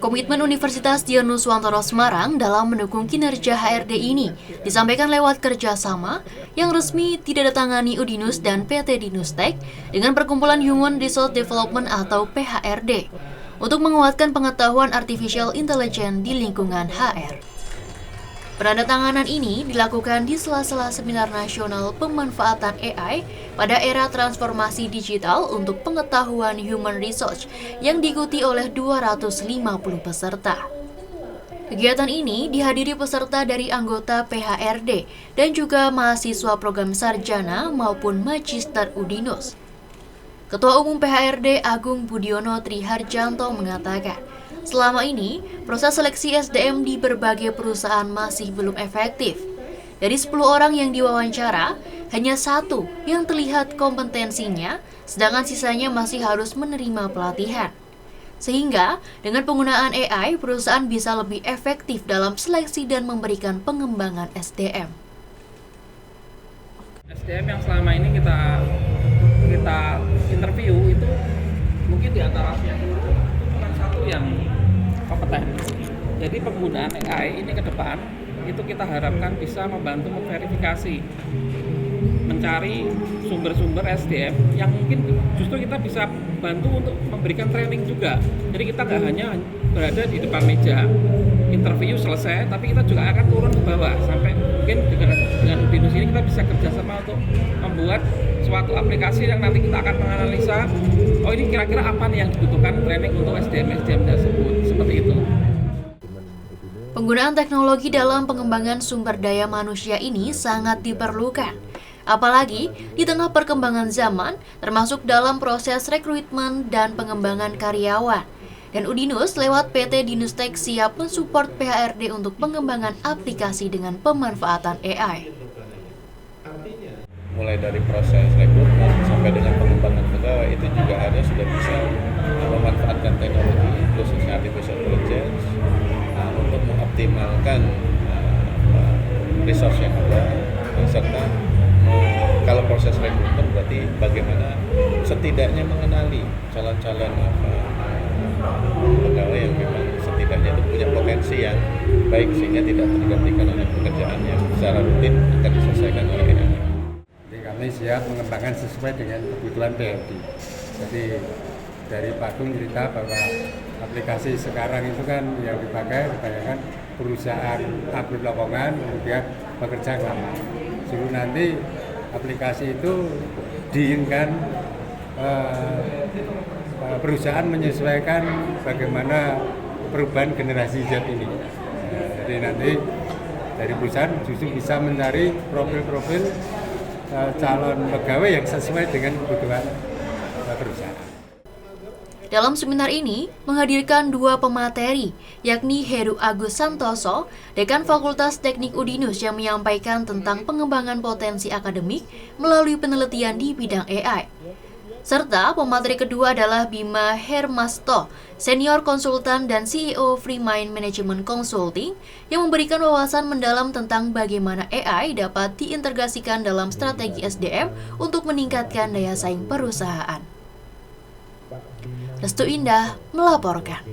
Komitmen Universitas Dianuswantoro Semarang dalam mendukung kinerja HRD ini disampaikan lewat kerjasama yang resmi ditandatangani Udinus dan PT Dinustek dengan Perkumpulan Human Resource Development atau PHRD untuk menguatkan pengetahuan artificial intelligence di lingkungan HR. Penandatanganan ini dilakukan di sela-sela Seminar Nasional Pemanfaatan AI pada era transformasi digital untuk pengetahuan human resource yang diikuti oleh 250 peserta. Kegiatan ini dihadiri peserta dari anggota PHRD dan juga mahasiswa program sarjana maupun magister Udinus. Ketua Umum PHRD Agung Budiono Triharjanto mengatakan, selama ini, proses seleksi SDM di berbagai perusahaan masih belum efektif. Dari 10 orang yang diwawancara, hanya 1 yang terlihat kompetensinya, sedangkan sisanya masih harus menerima pelatihan. Sehingga, dengan penggunaan AI, perusahaan bisa lebih efektif dalam seleksi dan memberikan pengembangan SDM. SDM yang selama ini kita interview itu mungkin di antara itu bukan satu yang kompeten. Jadi penggunaan AI ini ke depan itu kita harapkan bisa membantu memverifikasi, mencari sumber-sumber SDM yang mungkin justru kita bisa bantu untuk memberikan training juga. Jadi kita nggak hanya berada di depan meja, interview selesai, tapi kita juga akan turun ke bawah sampai mungkin dengan Udinus ini kita bisa kerjasama untuk membuat suatu aplikasi yang nanti kita akan menganalisa, oh ini kira-kira apa nih yang dibutuhkan training untuk SDM tersebut, seperti itu. Penggunaan teknologi dalam pengembangan sumber daya manusia ini sangat diperlukan. Apalagi di tengah perkembangan zaman, termasuk dalam proses rekrutmen dan pengembangan karyawan. Dan Udinus lewat PT Dinustek siap mensupport PHRD untuk pengembangan aplikasi dengan pemanfaatan AI. Mulai dari proses rekrutmen sampai dengan pengembangan pegawai itu juga ada sudah bisa memanfaatkan teknologi khususnya artificial intelligence untuk mengoptimalkan resource yang ada, serta kalau proses rekrutmen berarti bagaimana setidaknya mengenali calon-calon pegawai yang memang setidaknya itu punya potensi yang baik sehingga tidak tergantikan oleh pekerjaan yang secara rutin akan diselesaikan oleh AI. Jadi kami siap mengembangkan sesuai dengan kebutuhan PHRD. Jadi dari Pak Gung cerita bahwa aplikasi sekarang itu kan yang dipakai kebanyakan perusahaan upload lowongan kemudian pekerja lama. Suruh nanti aplikasi itu diinginkan perusahaan menyesuaikan bagaimana perubahan generasi Z ini. Jadi nanti dari perusahaan justru bisa mencari profil-profil calon pegawai yang sesuai dengan kebutuhan perusahaan. Dalam seminar ini menghadirkan 2 pemateri, yakni Heru Agus Santoso, Dekan Fakultas Teknik Udinus yang menyampaikan tentang pengembangan potensi akademik melalui penelitian di bidang AI. Serta pemateri kedua adalah Bima Hermasto, Senior Konsultan dan CEO Freemind Management Consulting, yang memberikan wawasan mendalam tentang bagaimana AI dapat diintegrasikan dalam strategi SDM untuk meningkatkan daya saing perusahaan. Restu Indah melaporkan.